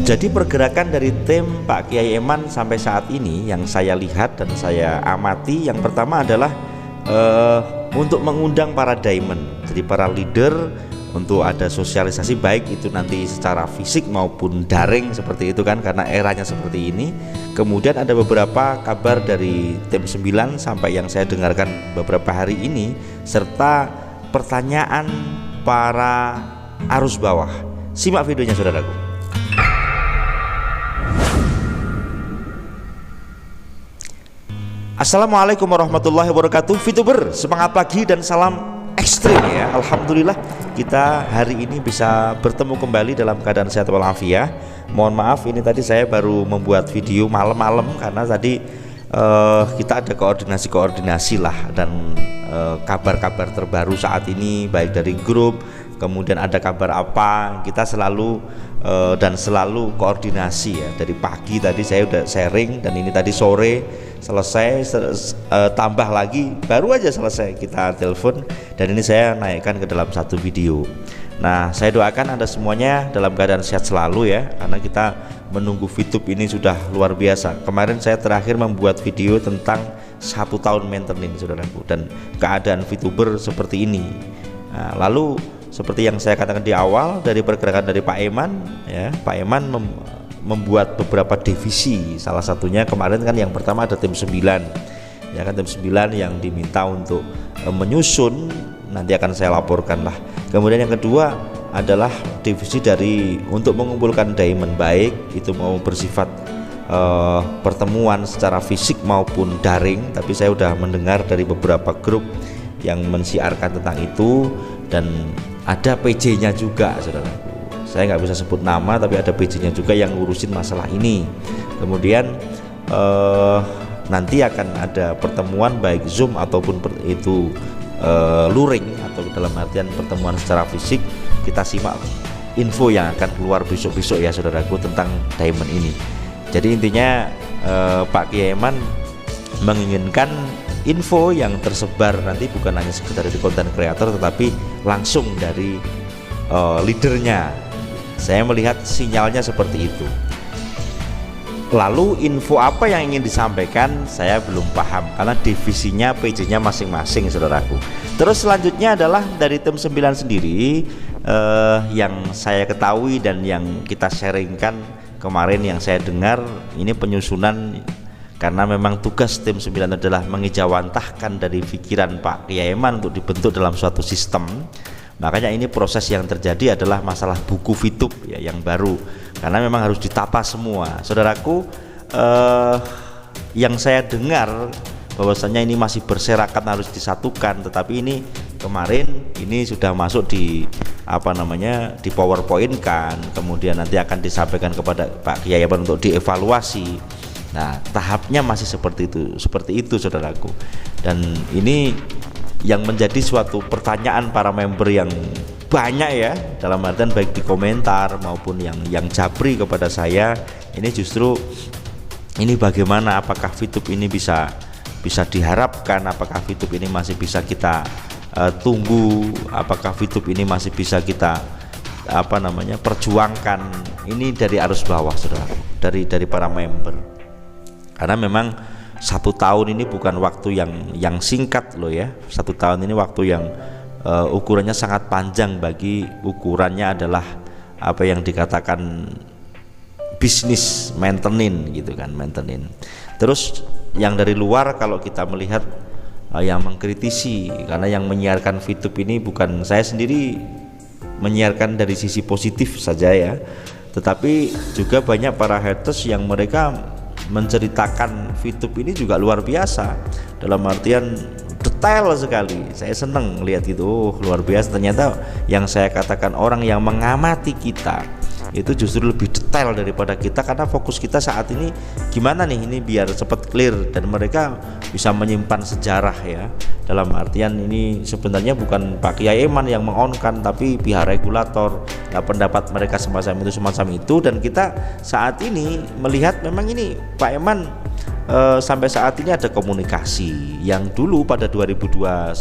Jadi pergerakan dari tim Pak Kiai Eman sampai saat ini yang saya lihat dan saya amati, yang pertama adalah untuk mengundang para diamond, jadi para leader, untuk ada sosialisasi baik itu nanti secara fisik maupun daring seperti itu kan, karena eranya seperti ini. Kemudian ada beberapa kabar dari tim 9 sampai yang saya dengarkan beberapa hari ini, serta pertanyaan para arus bawah. Simak videonya saudaraku. Assalamualaikum warahmatullahi wabarakatuh. VTuber, semangat pagi dan salam ekstrim ya. Alhamdulillah kita hari ini bisa bertemu kembali dalam keadaan sehat walafiat. Mohon maaf ini tadi saya baru membuat video malam-malam karena tadi kita ada koordinasi lah, dan kabar-kabar terbaru saat ini baik dari grup, kemudian ada kabar apa, kita selalu selalu koordinasi ya. Dari pagi tadi saya udah sharing, dan ini tadi sore selesai, tambah lagi baru aja selesai kita telepon, dan ini saya naikkan ke dalam satu video. Nah, saya doakan Anda semuanya dalam keadaan sehat selalu ya, karena kita menunggu VTube ini sudah luar biasa. Kemarin saya terakhir membuat video tentang 1 tahun maintenance saudaraku, dan keadaan VTuber seperti ini. Nah, lalu seperti yang saya katakan di awal, dari pergerakan dari Pak Eman ya, Pak Eman membuat beberapa divisi. Salah satunya kemarin kan yang pertama ada tim 9 ya kan, tim 9 yang diminta untuk menyusun, nanti akan saya laporkan lah. Kemudian yang kedua adalah divisi dari untuk mengumpulkan diamond, baik itu mau bersifat pertemuan secara fisik maupun daring. Tapi saya sudah mendengar dari beberapa grup yang mensiarkan tentang itu, dan ada PJ-nya juga saudara. Saya nggak bisa sebut nama, tapi ada PJ-nya juga yang ngurusin masalah ini. Kemudian nanti akan ada pertemuan baik Zoom ataupun itu luring, atau dalam artian pertemuan secara fisik. Kita simak info yang akan keluar besok-besok ya saudaraku tentang diamond ini. Jadi intinya Pak Kiai Eman menginginkan info yang tersebar nanti bukan hanya sekedar dari konten kreator, tetapi langsung dari leadernya. Saya melihat sinyalnya seperti itu. Lalu info apa yang ingin disampaikan saya belum paham, karena divisinya PJ-nya masing-masing saudaraku. Terus selanjutnya adalah dari tim 9 sendiri, yang saya ketahui dan yang kita sharingkan kemarin, yang saya dengar ini penyusunan, karena memang tugas tim 9 adalah mengejawantahkan dari pikiran Pak Kiai Eman untuk dibentuk dalam suatu sistem. Makanya ini proses yang terjadi adalah masalah buku VTube ya, yang baru, karena memang harus ditata semua saudaraku. Yang saya dengar bahwasanya ini masih berserakan, harus disatukan, tetapi ini kemarin ini sudah masuk di di PowerPoint kan, kemudian nanti akan disampaikan kepada Pak Kiai Eman untuk dievaluasi. Nah, tahapnya masih seperti itu saudaraku, dan ini yang menjadi suatu pertanyaan para member yang banyak ya, dalam artian baik di komentar maupun yang japri kepada saya. Ini justru ini bagaimana, apakah VTube ini bisa diharapkan, apakah VTube ini masih bisa kita tunggu, apakah VTube ini masih bisa kita perjuangkan. Ini dari arus bawah saudara, dari para member, karena memang 1 tahun ini bukan waktu yang singkat loh ya. 1 tahun ini waktu yang ukurannya sangat panjang, bagi ukurannya adalah apa yang dikatakan bisnis maintenance gitu kan, maintenance. Terus yang dari luar kalau kita melihat yang mengkritisi, karena yang menyiarkan VTube ini bukan saya sendiri menyiarkan dari sisi positif saja ya, tetapi juga banyak para haters yang mereka menceritakan VTube ini juga luar biasa, dalam artian detail sekali. Saya seneng lihat itu, luar biasa. Ternyata yang saya katakan, orang yang mengamati kita itu justru lebih detail daripada kita, karena fokus kita saat ini gimana nih ini biar cepat clear, dan mereka bisa menyimpan sejarah ya. Dalam artian ini sebenarnya bukan Pak Kiai Eman yang mengonkan, tapi pihak regulator. Nah, pendapat mereka semacam itu, dan kita saat ini melihat memang ini Pak Eman sampai saat ini ada komunikasi yang dulu pada 2021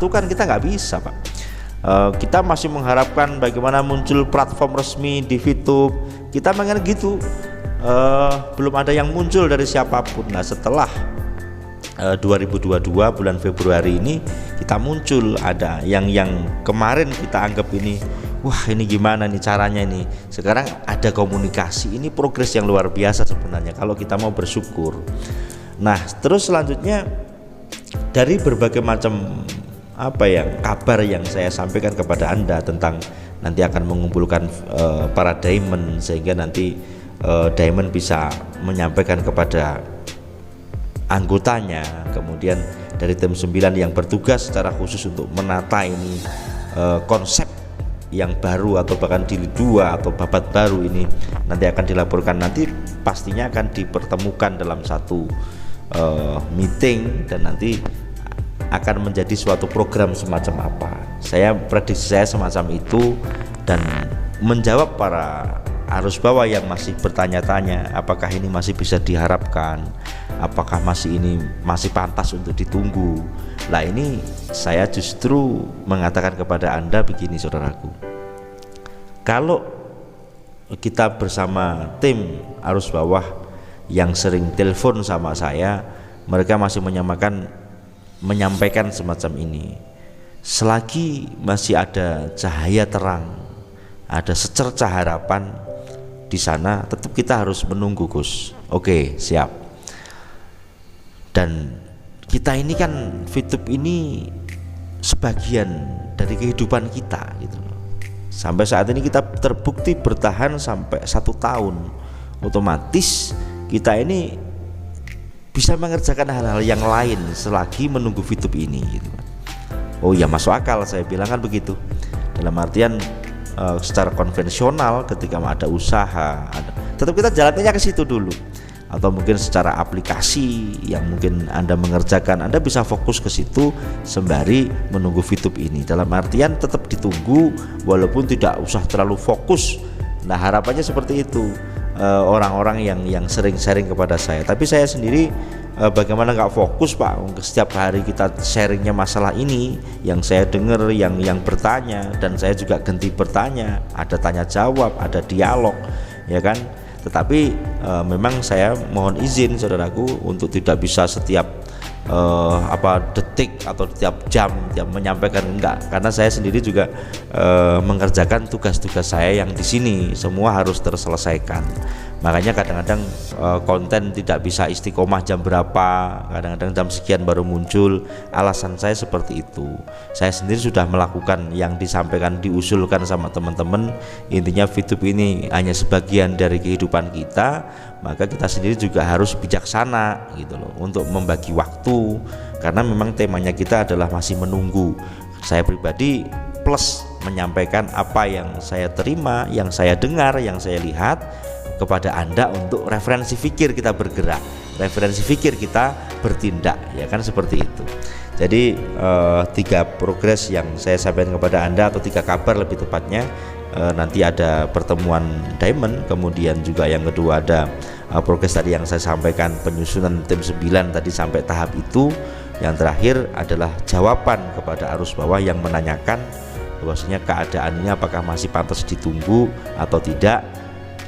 kan kita nggak bisa Pak. Kita masih mengharapkan bagaimana muncul platform resmi di VTube, kita pengen gitu. Belum ada yang muncul dari siapapun. Nah setelah 2022 bulan Februari ini kita muncul, ada yang kemarin kita anggap ini wah ini gimana nih caranya ini, sekarang ada komunikasi. Ini progres yang luar biasa sebenarnya kalau kita mau bersyukur. Nah terus selanjutnya dari berbagai macam kabar yang saya sampaikan kepada Anda tentang nanti akan mengumpulkan para diamond, sehingga nanti diamond bisa menyampaikan kepada anggotanya, kemudian dari tim 9 yang bertugas secara khusus untuk menata ini konsep yang baru atau bahkan jilid 2 atau babat baru ini nanti akan dilaporkan, nanti pastinya akan dipertemukan dalam satu meeting dan nanti akan menjadi suatu program semacam apa. Saya prediksi saya semacam itu, dan menjawab para arus bawah yang masih bertanya-tanya apakah ini masih bisa diharapkan, apakah ini masih pantas untuk ditunggu. Lah ini saya justru mengatakan kepada Anda begini saudaraku, kalau kita bersama tim arus bawah yang sering telepon sama saya, mereka masih menyampaikan semacam ini, selagi masih ada cahaya terang, ada secercah harapan di sana, tetap kita harus menunggu Gus. Oke, siap. Dan kita ini kan VTube ini sebagian dari kehidupan kita gitu. Sampai saat ini kita terbukti bertahan sampai 1 tahun. Otomatis kita ini bisa mengerjakan hal-hal yang lain selagi menunggu VTube ini gitu. Oh ya masuk akal, saya bilang kan begitu. Dalam artian secara konvensional ketika ada usaha, tetap kita jalannya ke situ dulu. Atau mungkin secara aplikasi yang mungkin Anda mengerjakan, Anda bisa fokus ke situ sembari menunggu VTube ini. Dalam artian tetap ditunggu walaupun tidak usah terlalu fokus. Nah harapannya seperti itu orang-orang yang sering sharing kepada saya. Tapi saya sendiri bagaimana nggak fokus Pak, setiap hari kita sharingnya masalah ini, yang saya dengar yang bertanya, dan saya juga ganti bertanya, ada tanya jawab, ada dialog ya kan. Tetapi memang saya mohon izin saudaraku untuk tidak bisa setiap detik atau setiap jam menyampaikan, enggak, karena saya sendiri juga mengerjakan tugas-tugas saya yang di sini semua harus terselesaikan. Makanya kadang-kadang konten tidak bisa istiqomah jam berapa, kadang-kadang jam sekian baru muncul. Alasan saya seperti itu. Saya sendiri sudah melakukan yang disampaikan, diusulkan sama teman-teman. Intinya VTube ini hanya sebagian dari kehidupan kita, maka kita sendiri juga harus bijaksana gitu loh untuk membagi waktu, karena memang temanya kita adalah masih menunggu. Saya pribadi plus menyampaikan apa yang saya terima, yang saya dengar, yang saya lihat kepada Anda untuk referensi fikir kita bergerak, referensi fikir kita bertindak, ya kan seperti itu. Jadi 3 progres yang saya sampaikan kepada Anda, atau 3 kabar lebih tepatnya. Nanti ada pertemuan diamond, kemudian juga yang kedua ada progres tadi yang saya sampaikan, penyusunan tim 9 tadi sampai tahap itu. Yang terakhir adalah jawaban kepada arus bawah yang menanyakan bahwasanya keadaannya apakah masih pantas ditunggu atau tidak.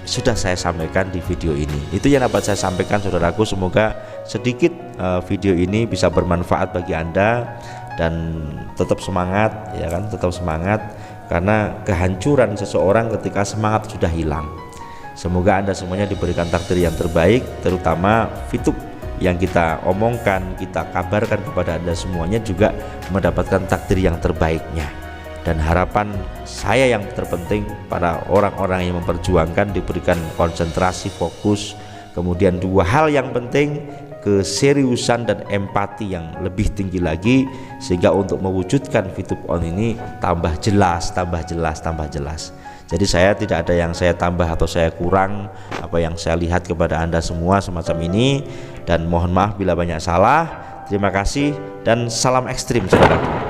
Sudah saya sampaikan di video ini. Itu yang dapat saya sampaikan saudaraku. Semoga sedikit video ini bisa bermanfaat bagi Anda, dan tetap semangat ya kan, tetap semangat, karena kehancuran seseorang ketika semangat sudah hilang. Semoga Anda semuanya diberikan takdir yang terbaik, terutama VTube yang kita omongkan, kita kabarkan kepada Anda semuanya juga mendapatkan takdir yang terbaiknya. Dan harapan saya yang terpenting, para orang-orang yang memperjuangkan diberikan konsentrasi, fokus, kemudian 2 hal yang penting, keseriusan dan empati yang lebih tinggi lagi, sehingga untuk mewujudkan VTube on ini tambah jelas. Jadi saya tidak ada yang saya tambah atau saya kurang, apa yang saya lihat kepada Anda semua semacam ini, dan mohon maaf bila banyak salah. Terima kasih dan salam ekstrim saudara.